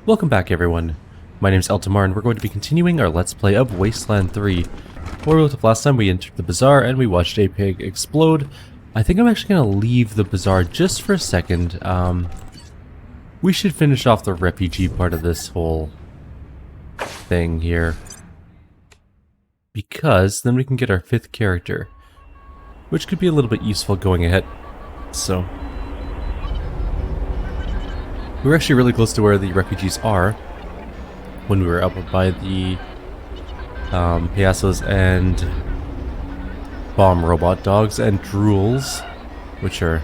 Welcome back everyone, my name is Eltimar and we're going to be continuing our Let's Play of Wasteland 3. Where we left off last time, we entered the bazaar and we watched a pig explode. I think I'm actually going to leave the bazaar just for a second. We should finish off the refugee part of this whole thing here. Because then we can get our 5th character, which could be a little bit useful going ahead. So we were actually really close to where the refugees are when we were up by the Piazzas and bomb robot dogs and drools, which are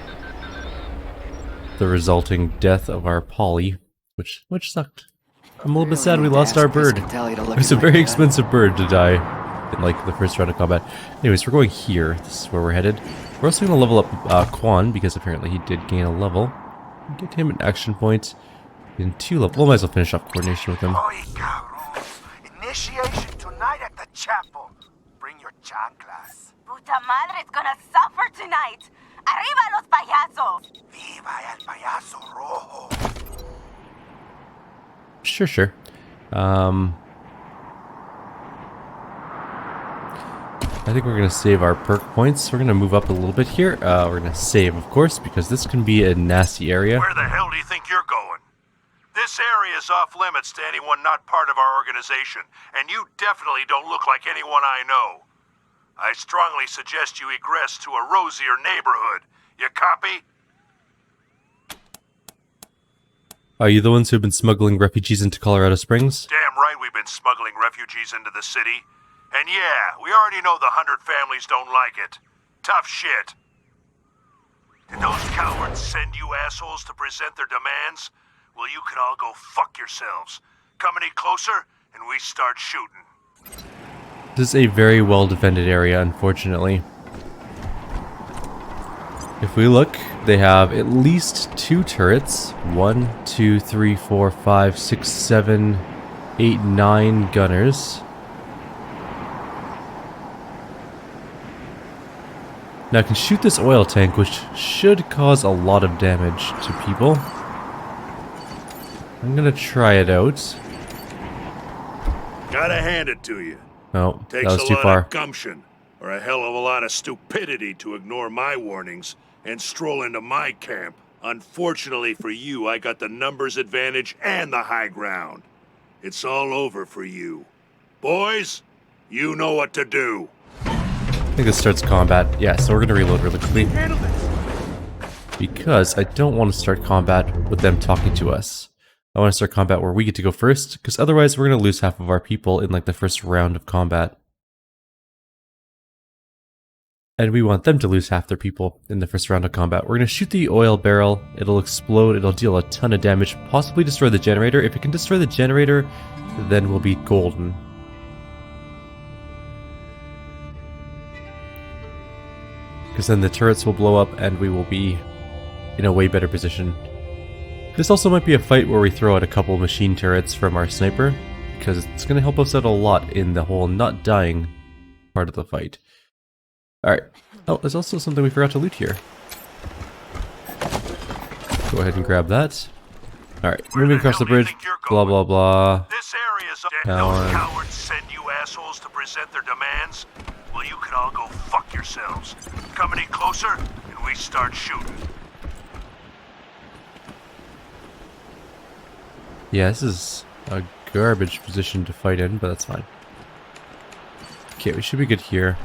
the resulting death of our Polly, which sucked. I'm a little bit sad we lost our bird. It was a very expensive bird to die in like the first round of combat. Anyways, we're going here. This is where we're headed. We're also going to level up Quan because apparently he did gain a level. Get him an action point in 2 levels. Well, might as well finish off coordination with him. Initiation tonight at the chapel. Bring your chanclas. Puta madre's gonna suffer tonight. Arriba los payasos. Viva el payaso rojo. Sure. I think we're going to save our perk points. We're going to move up a little bit here. We're going to save, of course, because this can be a nasty area. Where the hell do you think you're going? This area is off limits to anyone not part of our organization, and you definitely don't look like anyone I know. I strongly suggest you egress to a rosier neighborhood. You copy? Are you the ones who have been smuggling refugees into Colorado Springs? Damn right we've been smuggling refugees into the city. And yeah, we already know the 100 families don't like it. Tough shit. Did those cowards send you assholes to present their demands? Well, you can all go fuck yourselves. Come any closer, and we start shooting. This is a very well defended area, unfortunately. If we look, they have at least 2 turrets. 1, 2, 3, 4, 5, 6, 7, 8, 9 gunners. Now I can shoot this oil tank, which should cause a lot of damage to people. I'm gonna try it out. Gotta hand it to you. Oh, that Takes was a too lot far. of gumption, or a hell of a lot of stupidity to ignore my warnings and stroll into my camp. Unfortunately for you, I got the numbers advantage and the high ground. It's all over for you. Boys, you know what to do. I think this starts combat. Yeah, so we're gonna reload really quickly. Because I don't want to start combat with them talking to us. I want to start combat where we get to go first, because otherwise we're gonna lose half of our people in like the first round of combat. And we want them to lose half their people in the first round of combat. We're gonna shoot the oil barrel, it'll explode, it'll deal a ton of damage, possibly destroy the generator. If it can destroy the generator, then we'll be golden. Because then the turrets will blow up and we will be in a way better position. This also might be a fight where we throw out a couple machine turrets from our sniper, because it's going to help us out a lot in the whole not dying part of the fight. Alright. Oh, there's also something we forgot to loot here. Go ahead and grab that. Alright, moving across the bridge. Blah blah blah. This area's those cowards send you assholes to present their demands? Well, you can all go fuck yourselves. Come any closer, and we start shooting. Yeah, this is a garbage position to fight in, but that's fine. Okay, we should be good here.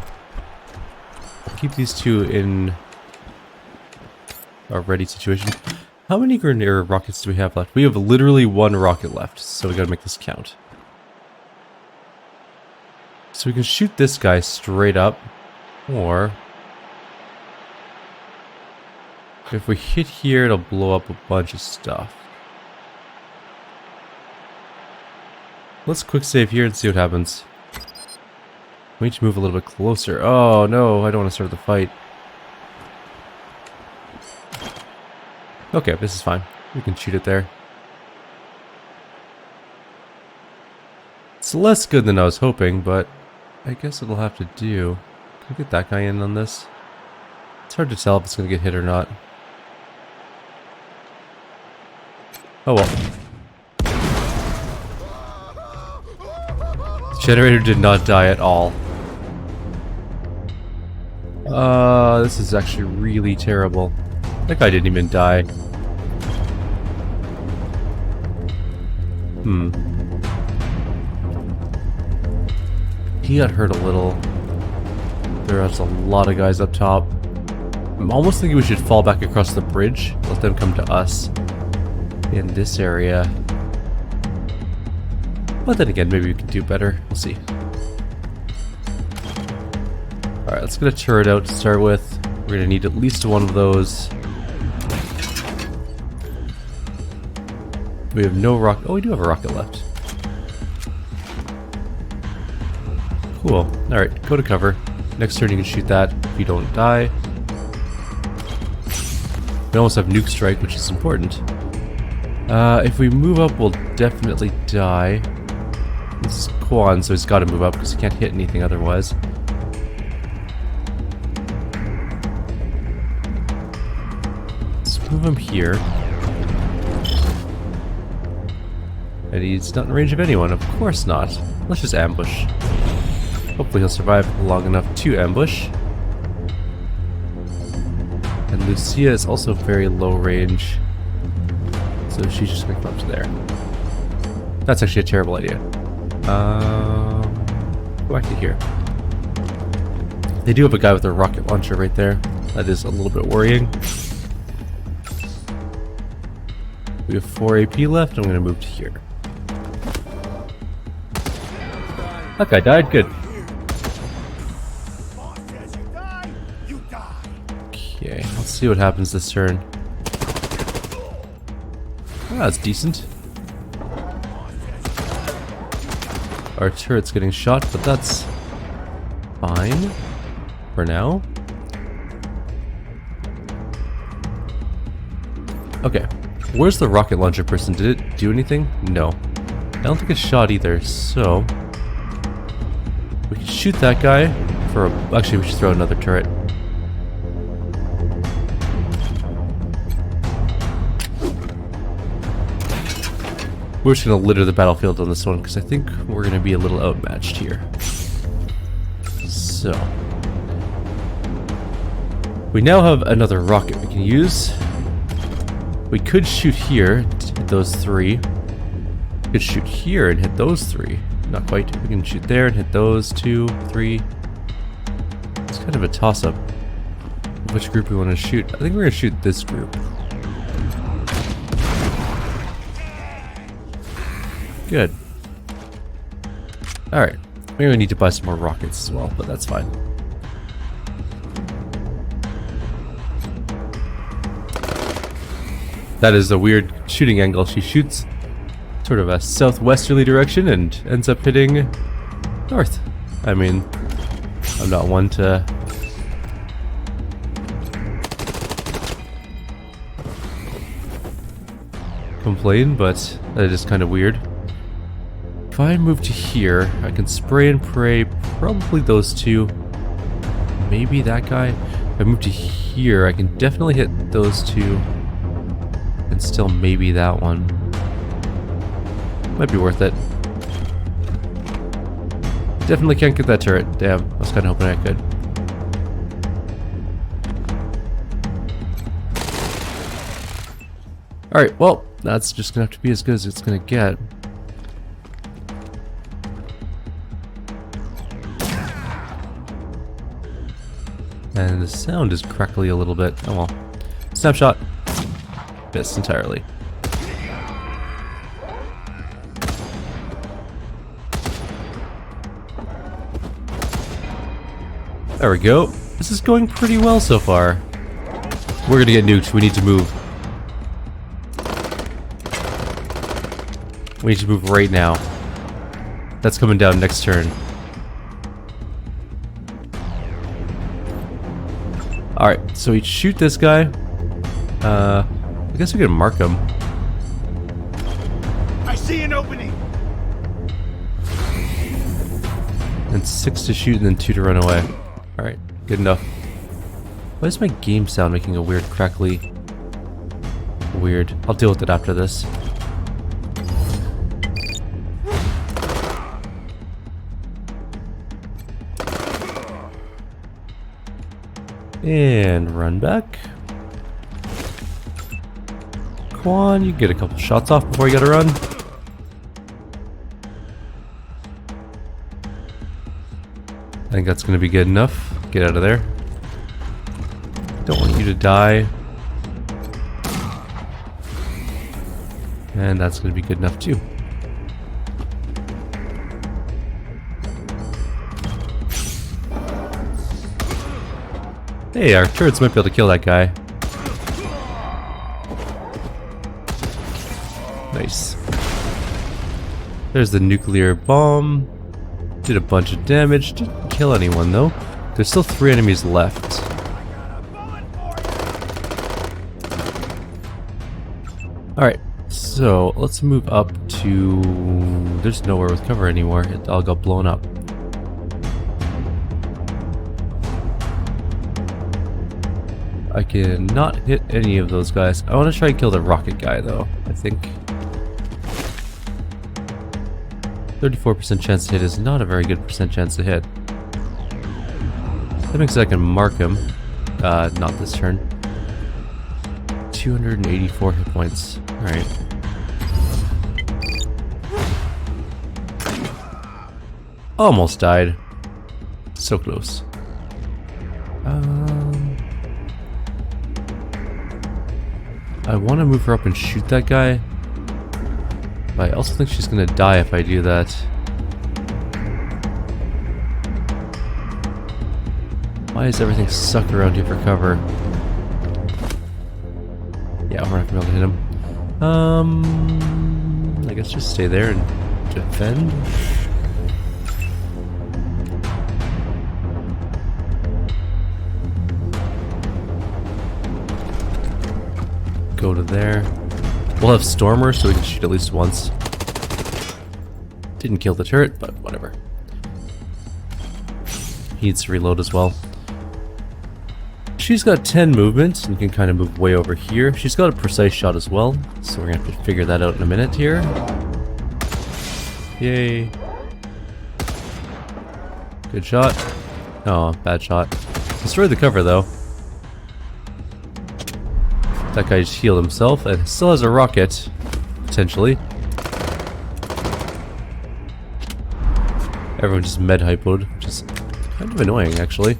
Keep these 2 in a ready situation. How many grenade rockets do we have left? We have literally 1 rocket left, so we gotta make this count. So we can shoot this guy straight up, or if we hit here, it'll blow up a bunch of stuff. Let's quick save here and see what happens. We need to move a little bit closer. Oh no, I don't want to start the fight. Okay, this is fine. We can shoot it there. It's less good than I was hoping, but I guess it'll have to do. Can I get that guy in on this? It's hard to tell if it's going to get hit or not. Oh well. Generator did not die at all. This is actually really terrible. That guy didn't even die. He got hurt a little. There's a lot of guys up top. I'm almost thinking we should fall back across the bridge. Let them come to us in this area. But then again, maybe we can do better. We'll see. Alright, let's get a turret out to start with. We're gonna need at least one of those. We have no rocket. Oh, we do have a rocket left. Cool. Alright, go to cover. Next turn you can shoot that if you don't die. We almost have nuke strike, which is important. If we move up, we'll definitely die. This is Quan, so he's got to move up because he can't hit anything otherwise. Let's move him here. And he's not in range of anyone. Of course not. Let's just ambush. Hopefully he'll survive long enough to ambush. And Lucia is also very low range. So she's just going to come up to there. That's actually a terrible idea. Go back to here. They do have a guy with a rocket launcher right there. That is a little bit worrying. We have 4 AP left. I'm going to move to here. That guy died. Good. Okay, let's see what happens this turn. Oh, that's decent. Our turret's getting shot, but that's fine for now. Okay, where's the rocket launcher person? Did it do anything? No. I don't think it shot either, so we can shoot that guy for a... Actually, we should throw another turret. We're just going to litter the battlefield on this one because I think we're going to be a little outmatched here. So we now have another rocket we can use. We could shoot here to hit those 3. We could shoot here and hit those 3. Not quite. We can shoot there and hit those 2, 3. It's kind of a toss-up of which group we want to shoot. I think we're going to shoot this group. Good. Alright. Maybe we need to buy some more rockets as well, but that's fine. That is a weird shooting angle. She shoots sort of a southwesterly direction and ends up hitting north. I mean, I'm not one to... complain, but that is kind of weird. If I move to here, I can spray and pray probably those 2. Maybe that guy. If I move to here, I can definitely hit those 2. And still maybe that one. Might be worth it. Definitely can't get that turret. Damn, I was kind of hoping I could. Alright, well, that's just gonna have to be as good as it's gonna get. And the sound is crackly a little bit. Oh well. Snapshot. Missed entirely. There we go. This is going pretty well so far. We're gonna get nuked. We need to move. We need to move right now. That's coming down next turn. Alright, so we shoot this guy. I guess we can mark him. I see an opening. And 6 to shoot and then 2 to run away. Alright, good enough. Why is my game sound making a weird crackly? Weird. I'll deal with it after this. And run back. Quan, you get a couple shots off before you gotta run. I think that's gonna be good enough. Get out of there. Don't want you to die. And that's gonna be good enough too. Hey, our turrets might be able to kill that guy. Nice. There's the nuclear bomb. Did a bunch of damage. Didn't kill anyone though. There's still 3 enemies left. Alright, so let's move up to... There's nowhere with cover anymore. It all got blown up. I cannot hit any of those guys. I want to try and kill the rocket guy though, I think. 34% chance to hit is not a very good percent chance to hit. That makes it I can mark him. Not this turn. 284 hit points. Alright. Almost died. So close. I want to move her up and shoot that guy. But I also think she's gonna die if I do that. Why does everything suck around here for cover? Yeah, we're not gonna be able to hit him. I guess just stay there and defend. Go to there. We'll have Stormer so we can shoot at least once. Didn't kill the turret, but whatever. He needs to reload as well. She's got 10 movement and can kind of move way over here. She's got a precise shot as well, so we're gonna have to figure that out in a minute here. Yay. Good shot. Oh, bad shot. Destroyed the cover though. That guy just healed himself and still has a rocket, potentially. Everyone just med-hypoed, which is kind of annoying actually.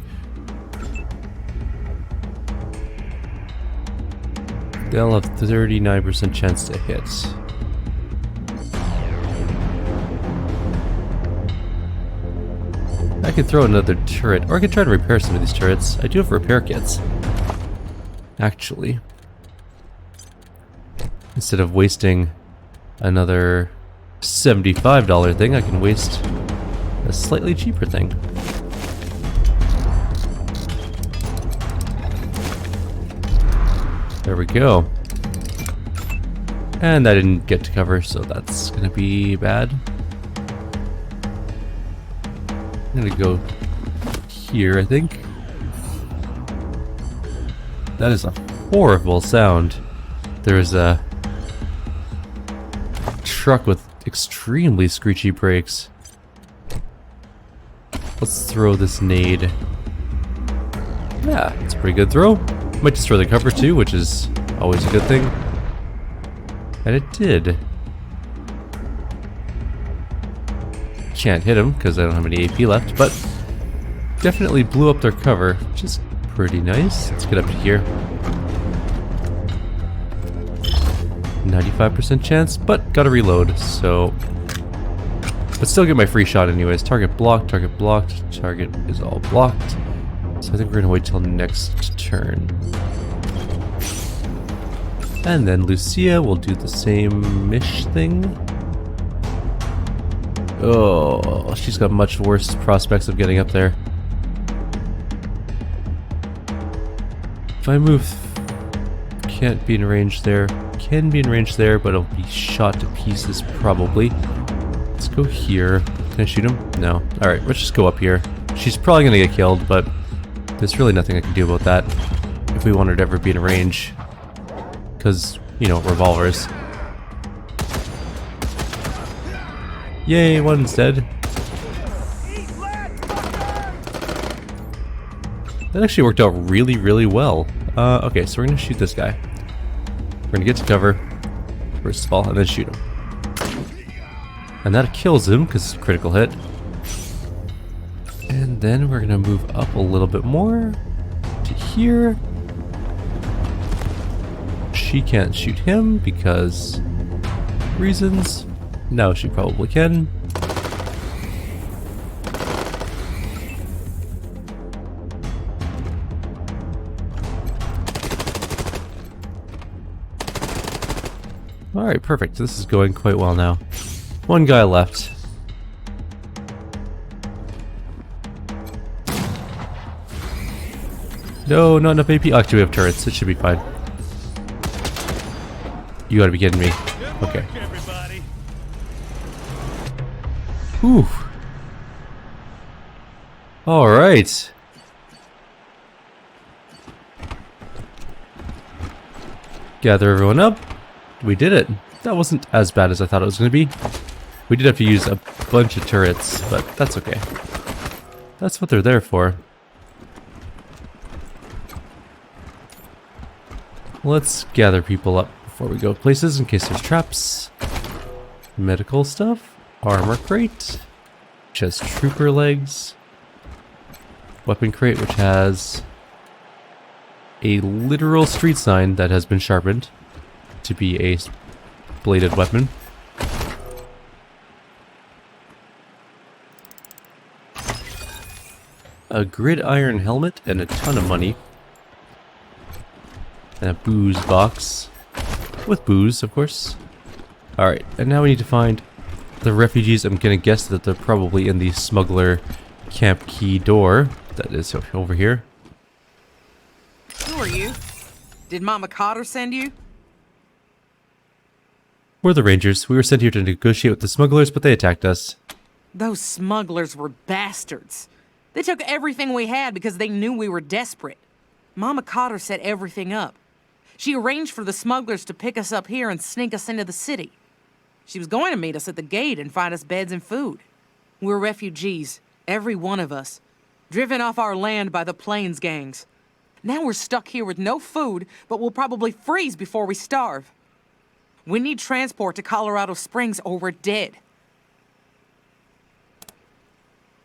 They'll have 39% chance to hit. I could throw another turret, or I could try to repair some of these turrets. I do have repair kits, actually. Instead of wasting another $75 thing, I can waste a slightly cheaper thing. There we go. And I didn't get to cover, so that's gonna be bad. I'm gonna go here, I think. That is a horrible sound. There's a truck with extremely screechy brakes. Let's throw this nade. Yeah, it's a pretty good throw. Might just throw the cover too, which is always a good thing. And it did. Can't hit him because I don't have any AP left, but definitely blew up their cover, which is pretty nice. Let's get up to here. 95% chance, but gotta reload, so... But still get my free shot anyways. Target blocked, target is all blocked. So I think we're gonna wait till next turn. And then Lucia will do the same-ish thing. Oh, she's got much worse prospects of getting up there. If I move... Can't be in range there. Can be in range there, but it'll be shot to pieces probably. Let's go here. Can I shoot him? No. Alright, let's just go up here. She's probably gonna get killed, but there's really nothing I can do about that if we want her to ever be in range. Because, you know, revolvers. Yay, one's dead. That actually worked out really, really well. Okay, so we're gonna shoot this guy. We're gonna get to cover, first of all, and then shoot him. And that kills him, because it's a critical hit. And then we're gonna move up a little bit more to here. She can't shoot him because reasons. No, she probably can. Alright, perfect. This is going quite well now. One guy left. No, not enough AP. Actually, we have turrets. It should be fine. You gotta be kidding me. Okay. Whew. Alright. Gather everyone up. We did it. That wasn't as bad as I thought it was going to be. We did have to use a bunch of turrets, but that's okay. That's what they're there for. Let's gather people up before we go places in case there's traps. Medical stuff. Armor crate. Which has trooper legs. Weapon crate which has a literal street sign that has been sharpened to be a bladed weapon. A gridiron helmet and a ton of money. And a booze box. With booze, of course. Alright, and now we need to find the refugees. I'm gonna guess that they're probably in the smuggler camp key door. That is over here. Who are you? Did Mama Cotter send you? We're the Rangers. We were sent here to negotiate with the smugglers, but they attacked us. Those smugglers were bastards. They took everything we had because they knew we were desperate. Mama Cotter set everything up. She arranged for the smugglers to pick us up here and sneak us into the city. She was going to meet us at the gate and find us beds and food. We're refugees, every one of us, driven off our land by the Plains gangs. Now we're stuck here with no food, but we'll probably freeze before we starve. We need transport to Colorado Springs or we're dead.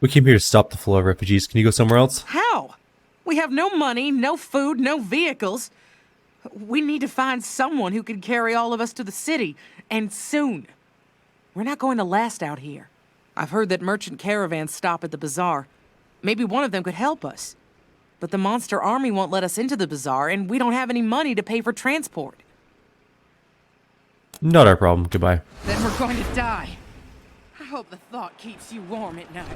We came here to stop the flow of refugees. Can you go somewhere else? How? We have no money, no food, no vehicles. We need to find someone who can carry all of us to the city, and soon. We're not going to last out here. I've heard that merchant caravans stop at the bazaar. Maybe one of them could help us. But the monster army won't let us into the bazaar, and we don't have any money to pay for transport. Not our problem. Goodbye. Then we're going to die. I hope the thought keeps you warm at night.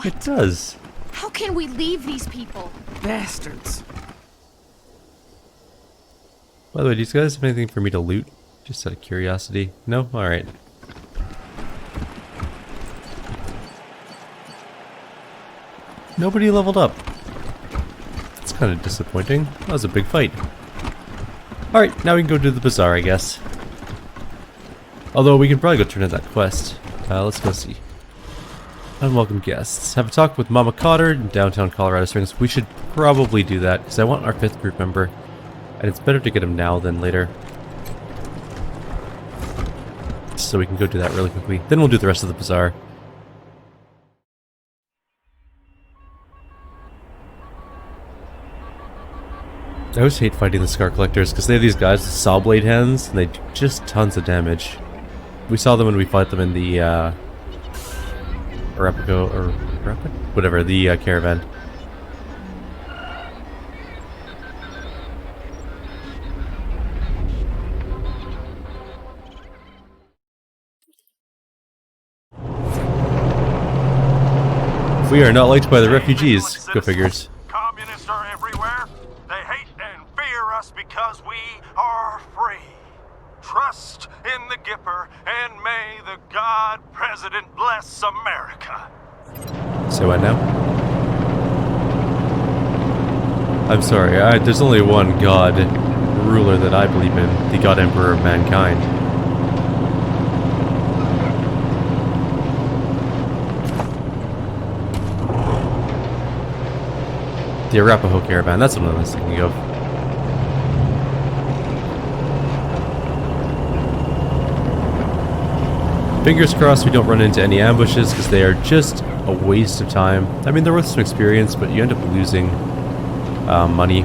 It does. How can we leave these people? Bastards. By the way, do you guys have anything for me to loot? Just out of curiosity. No? Alright. Nobody leveled up. That's kind of disappointing. That was a big fight. Alright, now we can go do the bazaar, I guess. Although we can probably go turn in that quest. Let's go see. Unwelcome guests. Have a talk with Mama Cotter in downtown Colorado Springs. We should probably do that, because I want our 5th group member. And it's better to get him now than later. So we can go do that really quickly. Then we'll do the rest of the bazaar. I always hate fighting the Scar Collectors, because they have these guys with saw blade hands, and they do just tons of damage. We saw them when we fought them in the, whatever, the caravan. We are not liked by the refugees. Go figures. Communists are everywhere. They hate and fear us because we are free. Trust in the Gipper, and may the God President bless America. Say what now? I'm sorry, there's only one God ruler that I believe in, the God Emperor of mankind. The Arapaho Caravan, that's what I was thinking of. Fingers crossed we don't run into any ambushes, because they are just a waste of time. I mean, they're worth some experience, but you end up losing money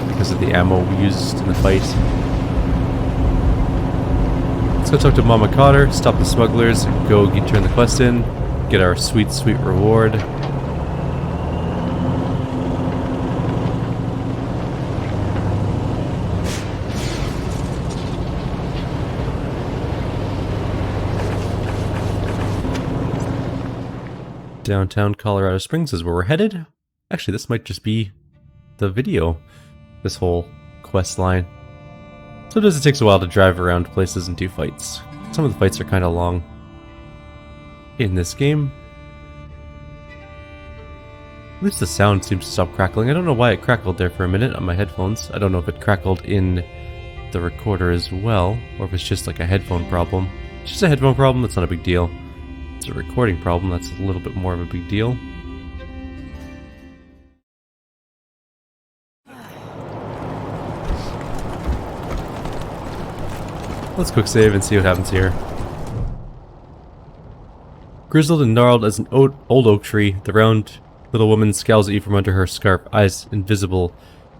because of the ammo we used in the fight. Let's go talk to Mama Cotter, stop the smugglers, go turn the quest in, get our sweet, sweet reward. Downtown Colorado Springs is where we're headed. Actually, this might just be the video, this whole quest line. Sometimes it takes a while to drive around places and do fights. Some of the fights are kind of long in this game. At least the sound seems to stop crackling. I don't know why it crackled there for a minute on my headphones. I don't know if it crackled in the recorder as well, or if it's just like a headphone problem. It's just a headphone problem, that's not a big deal. It's a recording problem, that's a little bit more of a big deal. Let's quick save and see what happens here. Grizzled and gnarled as an old oak tree, the round little woman scowls at you from under her scarf, eyes invisible,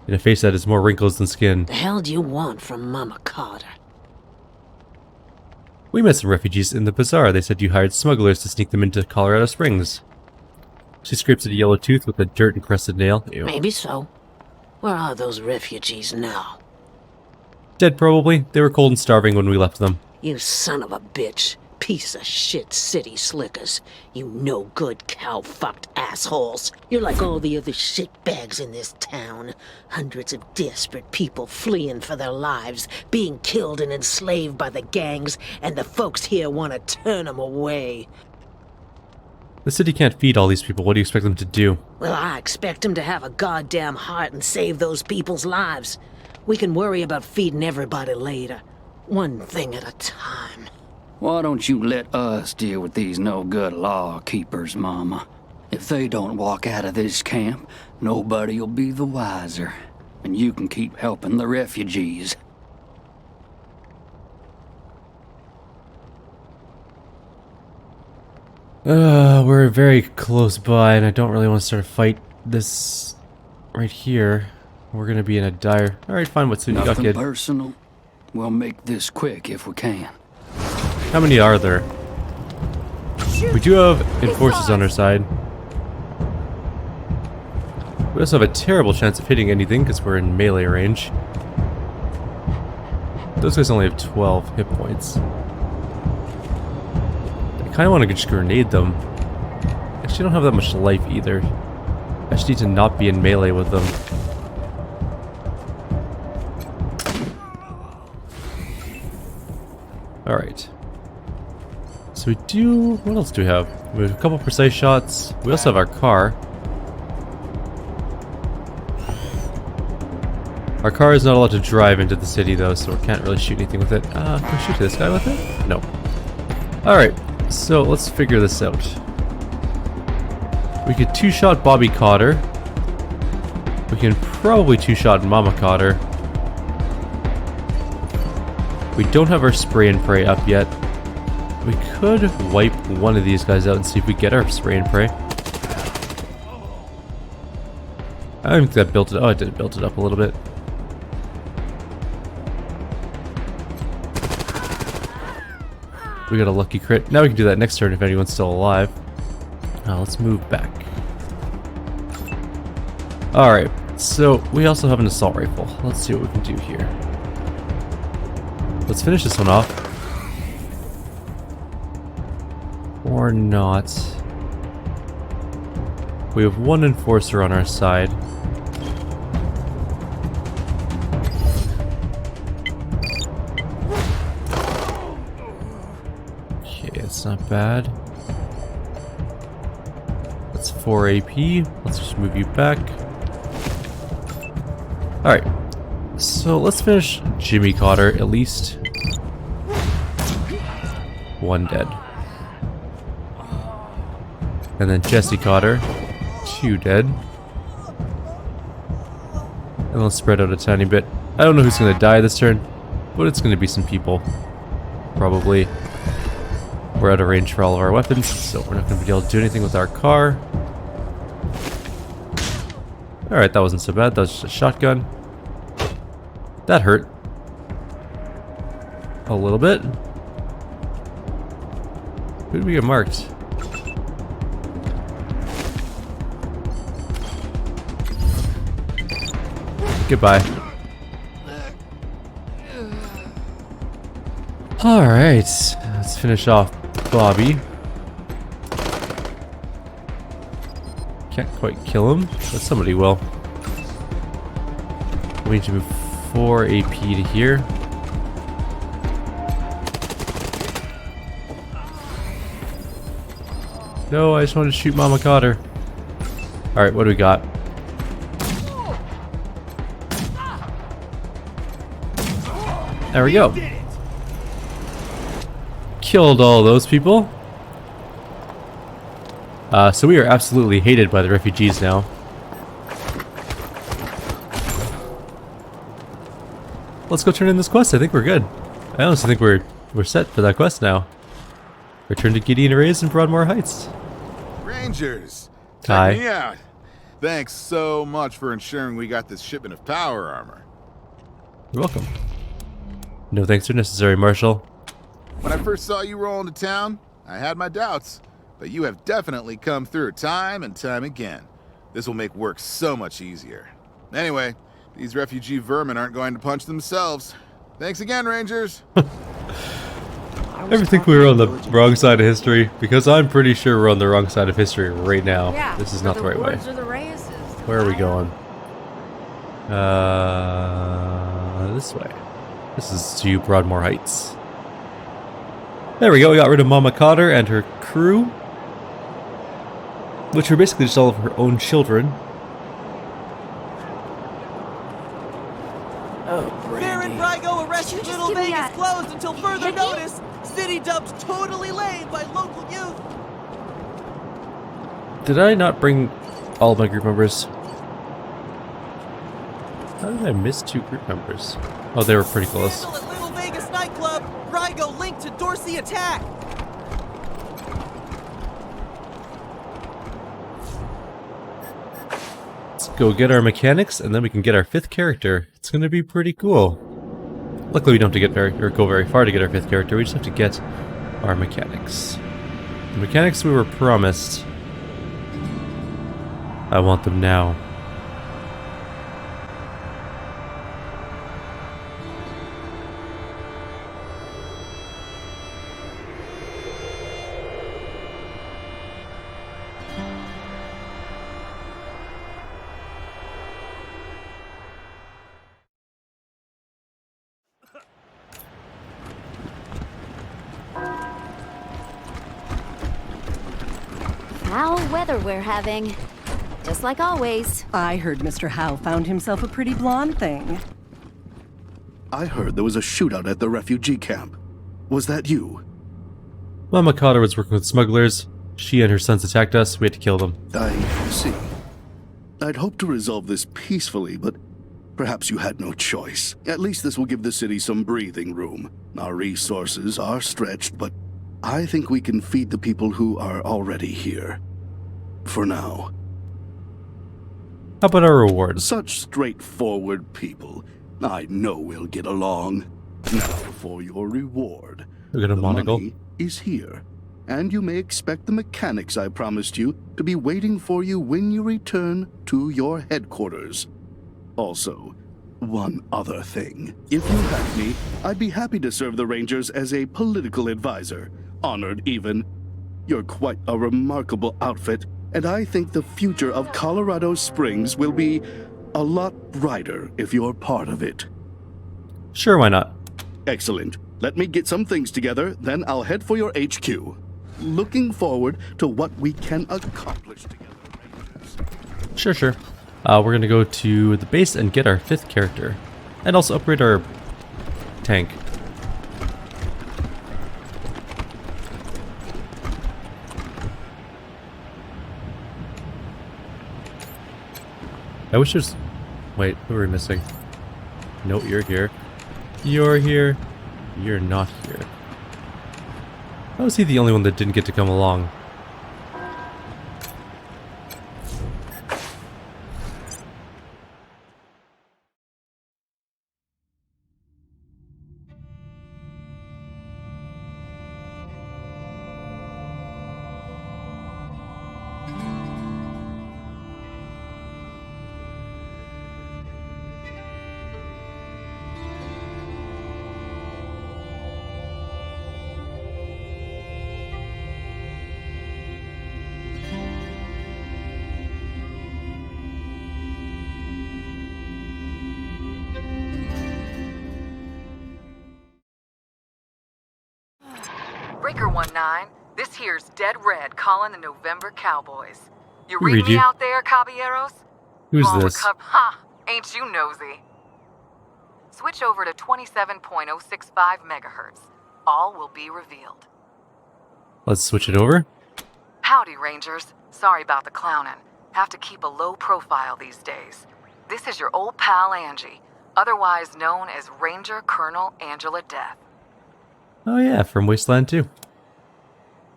in a face that has more wrinkles than skin. The hell do you want from Mama Cotter? We met some refugees in the bazaar. They said you hired smugglers to sneak them into Colorado Springs. She scrapes at a yellow tooth with a dirt-encrusted nail. Ew. Maybe so. Where are those refugees now? Dead, probably. They were cold and starving when we left them. You son of a bitch. Piece of shit city slickers. You no good cow-fucked assholes. You're like all the other shitbags in this town. Hundreds of desperate people fleeing for their lives, being killed and enslaved by the gangs, and the folks here want to turn them away. The city can't feed all these people. What do you expect them to do? Well, I expect them to have a goddamn heart and save those people's lives. We can worry about feeding everybody later. One thing at a time. Why don't you let us deal with these no-good law keepers, Mama? If they don't walk out of this camp, nobody'll be the wiser. And you can keep helping the refugees. We're very close by, and I don't really want to start a fight this right here. We're gonna be in a dire... Alright, fine, what's you got, Nothing kid? personal. We'll make this quick if we can. How many are there? We do have enforcers on our side. We also have a terrible chance of hitting anything because we're in melee range. Those guys only have 12 hit points. I kind of want to just grenade them. Actually, don't have that much life either. I just need to not be in melee with them. Alright. So we do... What else do we have? We have a couple precise shots. We also have our car. Our car is not allowed to drive into the city though, so we can't really shoot anything with it. Can we shoot this guy with it? No. Alright, so let's figure this out. We could two-shot Bobby Cotter. We can probably two-shot Mama Cotter. We don't have our spray and pray up yet. We could wipe one of these guys out and see if we get our spray and pray. I don't think that built it. Oh, it did build it up a little bit. We got a lucky crit. Now we can do that next turn if anyone's still alive. Now let's move back. Alright, so we also have an assault rifle. Let's see what we can do here. Let's finish this one off. Or not. We have one enforcer on our side. Okay, it's not bad. That's 4 AP. Let's just move you back. Alright. So let's finish Jimmy Cotter at least. One dead. And then Jesse Cotter. 2 dead. And let's spread out a tiny bit. I don't know who's gonna die this turn, but it's gonna be some people. Probably. We're out of range for all of our weapons, so we're not gonna be able to do anything with our car. Alright, that wasn't so bad. That was just a shotgun. That hurt. A little bit. Who did we get marked? Goodbye. Alright, let's finish off Bobby. Can't quite kill him, but somebody will. We need to move 4 AP to here. No, I just wanted to shoot Mama Cotter. Alright, what do we got? There we go. Killed all those people. So we are absolutely hated by the refugees now. Let's go turn in this quest. I think we're good. I honestly think we're set for that quest now. Return to Gideon Rays in Broadmoor Heights. Rangers, Hi. check me out. Thanks so much for ensuring we got this shipment of power armor. You're welcome. No thanks are necessary, Marshal. When I first saw you roll into town, I had my doubts, but you have definitely come through time and time again. This will make work so much easier. Anyway, these refugee vermin aren't going to punch themselves. Thanks again, Rangers. Ever think we were on the wrong side of history? Because I'm pretty sure we're on the wrong side of history right now. Yeah, This is not the right way. The Where are we going? This way. This is to Broadmoor Heights. There we go, we got rid of Mama Cotter and her crew. Which were basically just all of her own children. Baron Brygo arrested Did you just Little give me Vegas a closed until further hickey? notice. City dubbed totally lame by local youth. Did I not bring all of my group members? How did I miss 2 group members? Oh, they were pretty close. Scandal at Little Vegas nightclub. Brygo linked to Dorsey attack. Let's go get our mechanics, and then we can get our 5th character. It's gonna be pretty cool. Luckily, we don't have to get go very far to get our 5th character. We just have to get our mechanics. The mechanics we were promised. I want them now. Foul weather we're having. Just like always. I heard Mr. Howe found himself a pretty blonde thing. I heard there was a shootout at the refugee camp. Was that you? Mama Cotter was working with smugglers. She and her sons attacked us. We had to kill them. I see. I'd hoped to resolve this peacefully, but perhaps you had no choice. At least this will give the city some breathing room. Our resources are stretched, but I think we can feed the people who are already here. For now. How about our rewards? Such straightforward people. I know we'll get along. Now for your reward. We got a monocle. Money is here, and you may expect the mechanics I promised you to be waiting for you when you return to your headquarters. Also, one other thing. If you had me, I'd be happy to serve the Rangers as a political advisor. Honored even. You're quite a remarkable outfit, and I think the future of Colorado Springs will be a lot brighter if you're part of it. Sure, why not? Excellent. Let me get some things together, then I'll head for your HQ. Looking forward to what we can accomplish together, Rangers. Sure. We're gonna go to the base and get our 5th character. And also upgrade our tank. I wish there's Wait, who are we missing? No, you're here. You're here. You're not here. How was he the only one that didn't get to come along? Breaker 19, this here's Dead Red calling the November Cowboys. You Who read read me you? out there, caballeros? Who's All this? Ha! Ain't you nosy? Switch over to 27.065 megahertz. All will be revealed. Let's switch it over. Howdy, Rangers. Sorry about the clowning. Have to keep a low profile these days. This is your old pal Angie, otherwise known as Ranger Colonel Angela Death. Oh yeah, from Wasteland 2.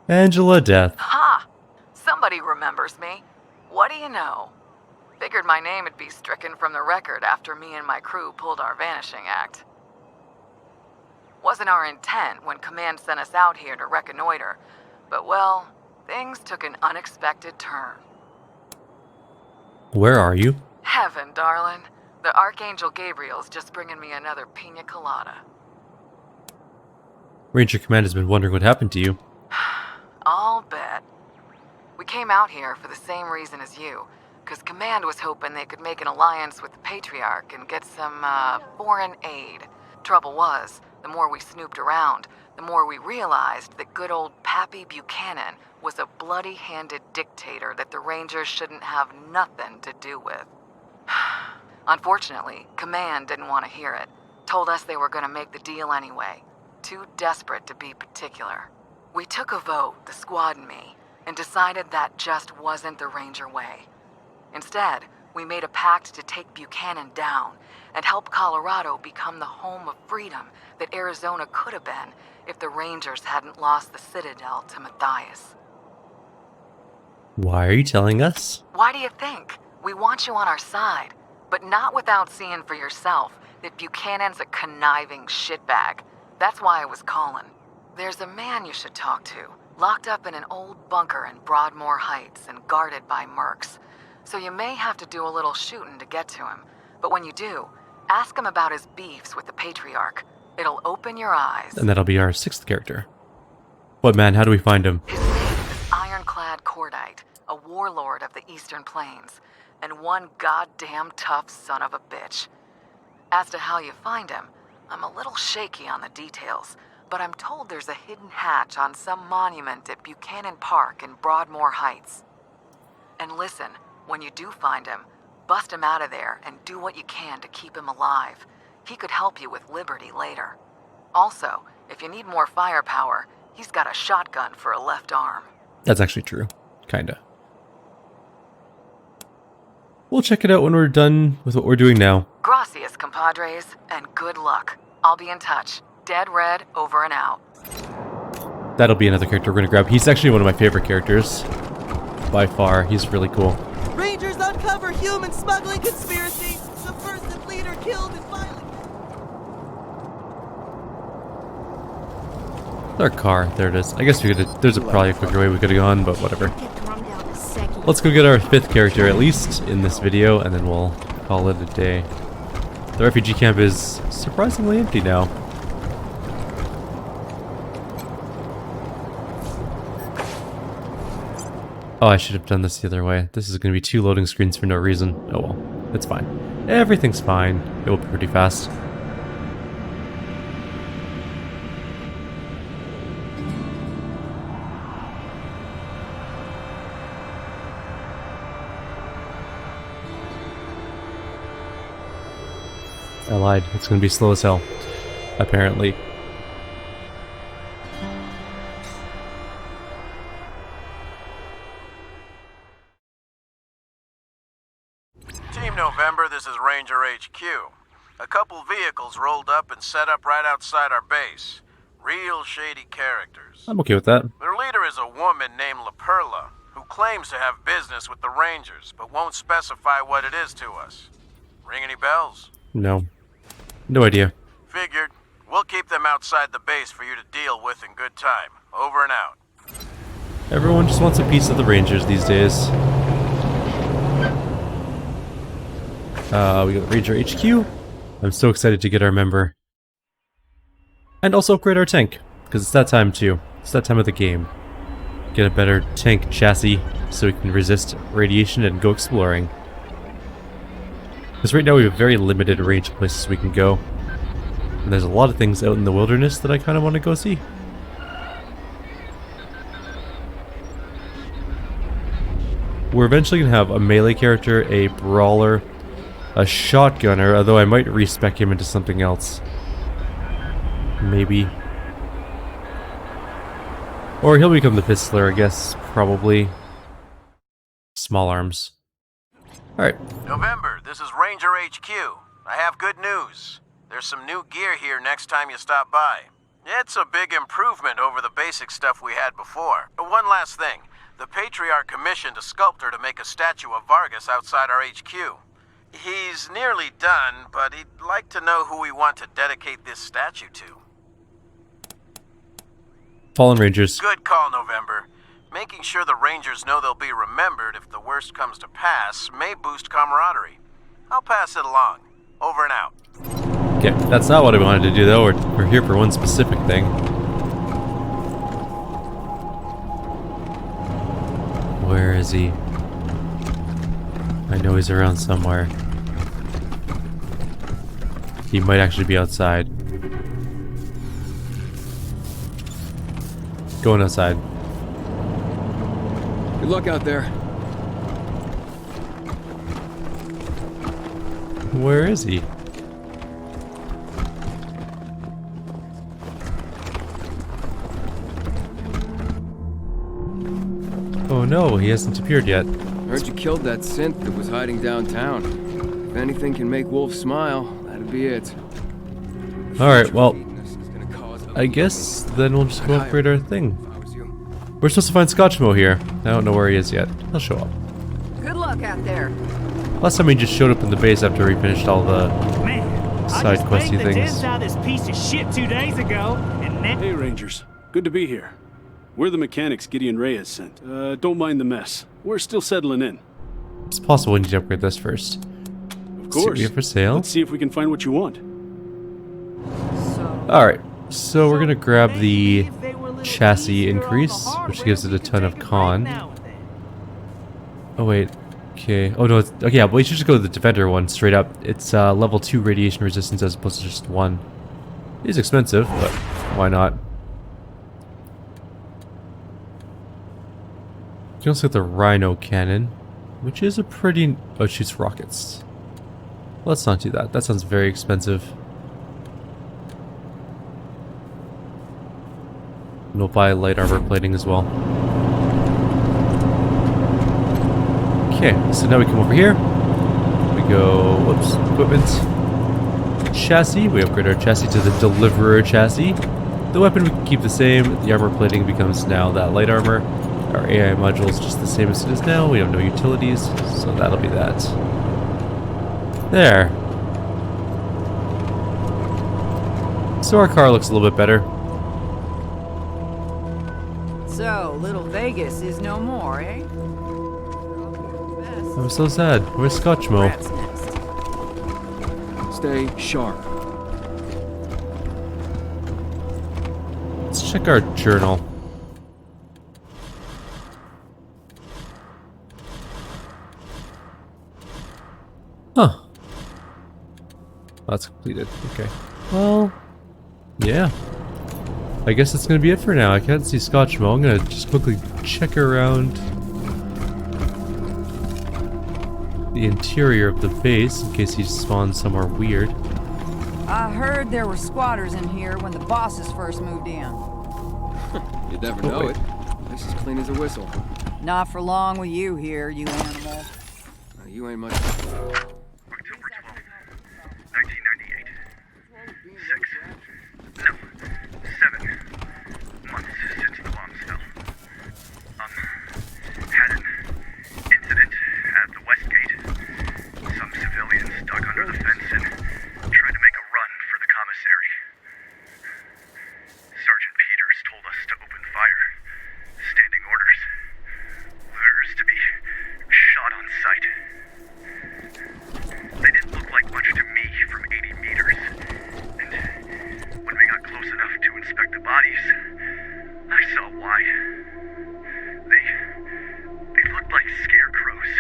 Angela Death. Ha! Somebody remembers me. What do you know? Figured my name would be stricken from the record after me and my crew pulled our vanishing act. Wasn't our intent when Command sent us out here to reconnoiter, but well, things took an unexpected turn. Where are you? Heaven, darling. The Archangel Gabriel's just bringing me another pina colada. Ranger Command has been wondering what happened to you. I'll bet. We came out here for the same reason as you, because Command was hoping they could make an alliance with the Patriarch and get some, foreign aid. Trouble was, the more we snooped around, the more we realized that good old Pappy Buchanan was a bloody-handed dictator that the Rangers shouldn't have nothing to do with. Unfortunately, Command didn't want to hear it. Told us they were going to make the deal anyway. Too desperate to be particular. We took a vote, the squad and me, and decided that just wasn't the Ranger way. Instead, we made a pact to take Buchanan down and help Colorado become the home of freedom that Arizona could have been if the Rangers hadn't lost the Citadel to Matthias. Why are you telling us? Why do you think? We want you on our side, but not without seeing for yourself that Buchanan's a conniving shitbag. That's why I was calling. There's a man you should talk to, locked up in an old bunker in Broadmoor Heights and guarded by mercs. So you may have to do a little shooting to get to him. But when you do, ask him about his beefs with the Patriarch. It'll open your eyes. And that'll be our 6th character. What man, how do we find him? His name is Ironclad Cordite, a warlord of the Eastern Plains, and one goddamn tough son of a bitch. As to how you find him, I'm a little shaky on the details, but I'm told there's a hidden hatch on some monument at Buchanan Park in Broadmoor Heights. And listen, when you do find him, bust him out of there and do what you can to keep him alive. He could help you with Liberty later. Also, if you need more firepower, he's got a shotgun for a left arm. That's actually true. Kinda. We'll check it out when we're done with what we're doing now. Gracias, compadres, and good luck. I'll be in touch. Dead Red, over and out. That'll be another character we're gonna grab. He's actually one of my favorite characters. By far, he's really cool. Rangers uncover human smuggling conspiracy. Subversive leader killed in violent... Our car, there it is. I guess we could. There's probably a quicker way we could have gone, but whatever. Let's go get our 5th character at least in this video, and then we'll call it a day. The refugee camp is surprisingly empty now. Oh, I should have done this the other way. This is going to be 2 loading screens for no reason. Oh well, it's fine. Everything's fine. It will be pretty fast. I lied. It's going to be slow as hell, apparently. Team November, this is Ranger HQ. A couple vehicles rolled up and set up right outside our base. Real shady characters. I'm okay with that. Their leader is a woman named La Perla, who claims to have business with the Rangers, but won't specify what it is to us. Ring any bells? No. No idea. Figured. We'll keep them outside the base for you to deal with in good time. Over and out. Everyone just wants a piece of the Rangers these days. We got Ranger HQ. I'm so excited to get our member. And also upgrade our tank, because it's that time too. It's that time of the game. Get a better tank chassis so we can resist radiation and go exploring. Because right now we have very limited range of places we can go. And there's a lot of things out in the wilderness that I kind of want to go see. We're eventually going to have a melee character, a brawler, a shotgunner, although I might respec him into something else. Maybe. Or he'll become the pistoler, I guess, probably. Small arms. Alright. November, this is Ranger HQ. I have good news. There's some new gear here next time you stop by. It's a big improvement over the basic stuff we had before. But one last thing. The Patriarch commissioned a sculptor to make a statue of Vargas outside our HQ. He's nearly done, but he'd like to know who we want to dedicate this statue to. Fallen Rangers. Good call, November. Making sure the Rangers know they'll be remembered if the worst comes to pass may boost camaraderie. I'll pass it along. Over and out. Okay, that's not what I wanted to do though. We're here for one specific thing. Where is he? I know he's around somewhere. He might actually be outside. Going outside. Good luck out there. Where is he? Oh no, he hasn't appeared yet. Heard you killed that synth that was hiding downtown. If anything can make Wolf smile, that'd be it. Alright, well, I guess then we'll just go upgrade our thing. We're supposed to find Scotchmo here. I don't know where he is yet. He'll show up. Good luck out there. Last time he just showed up in the base after we finished all the side questy things. Out this piece of shit 2 days ago, and then Hey Rangers, good to be here. We're the mechanics Gideon Reyes sent. Don't mind the mess. We're still settling in. It's possible we need to upgrade this first. Of course. See what we have for sale. Let's see if we can find what you want. Alright, so we're gonna grab the chassis increase, which gives it a ton of con. Oh wait, okay. Oh no, okay, yeah, but we should just go to the Defender one straight up. It's level 2 radiation resistance as opposed to just 1. It is expensive, but why not? You can also get the Rhino cannon, which is a pretty... Oh, it shoots rockets. Let's not do that. That sounds very expensive. And we'll buy light armor plating as well. Okay, so now we come over here. We go, whoops, equipment. Chassis, we upgrade our chassis to the Deliverer chassis. The weapon we can keep the same. The armor plating becomes now that light armor. Our AI module is just the same as it is now. We have no utilities, so that'll be that. There. So our car looks a little bit better. So, Little Vegas is no more, eh? I'm so sad. Where's Scotchmo? Stay sharp. Let's check our journal. Huh. That's completed. Okay. Well, yeah. I guess that's gonna be it for now. I can't see Scotchmo. I'm gonna just quickly check around the interior of the base in case he spawned somewhere weird. I heard there were squatters in here when the bosses first moved in. You'd never know it. This is clean as a whistle. Not for long with you here, you animal. You ain't much. under the fence and tried to make a run for the commissary. Sergeant Peters told us to open fire. Standing orders. Orders to be shot on sight. They didn't look like much to me from 80 meters. And when we got close enough to inspect the bodies, I saw why. They looked like scarecrows.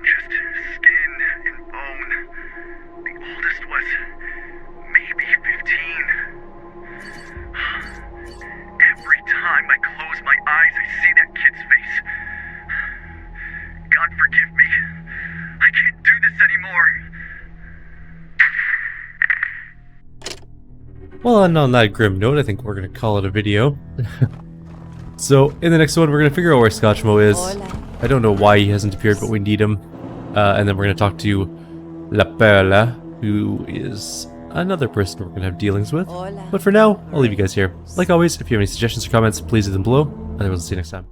Just skin and bone. The oldest was maybe 15. Every time I close my eyes, I see that kid's face. God forgive me. I can't do this anymore. Well, and on that grim note, I think we're going to call it a video. So, in the next one, we're going to figure out where Scotchmo is. I don't know why he hasn't appeared, but we need him. And then we're going to talk to La Perla, who is another person we're going to have dealings with. But for now, I'll leave you guys here. Like always, if you have any suggestions or comments, please leave them below. And I will see you next time.